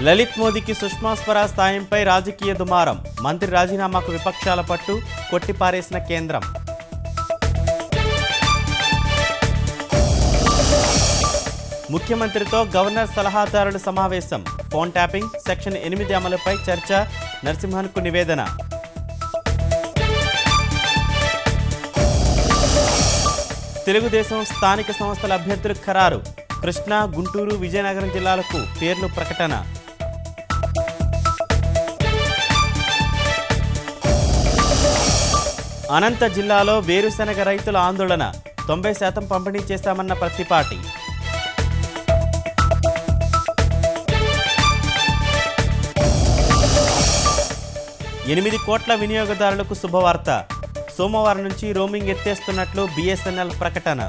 లలిత్ మోదీకి సుష్మా స్వరాజ్ సాయంపై రాజకీయ దుమారం. మంత్రి రాజీనామాకు విపక్షాల పట్టు, కొట్టిపారేసిన కేంద్రం. ముఖ్యమంత్రితో గవర్నర్ సలహాదారుల సమావేశం. ఫోన్ ట్యాపింగ్, సెక్షన్ 8 అమలుపై చర్చ. నరసింహన్కు నివేదన. తెలుగుదేశం స్థానిక సంస్థల అభ్యర్థులు ఖరారు. కృష్ణా, గుంటూరు, విజయనగరం జిల్లాలకు పేర్లు ప్రకటన. అనంత జిల్లాలో వేరుశెనగ రైతుల ఆందోళన. 90% పంపిణీ చేశామన్న ప్రతిపాటి. ఎనిమిది కోట్ల వినియోగదారులకు శుభవార్త. సోమవారం నుంచి రోమింగ్ ఎత్తేస్తున్నట్లు BSNL ప్రకటన.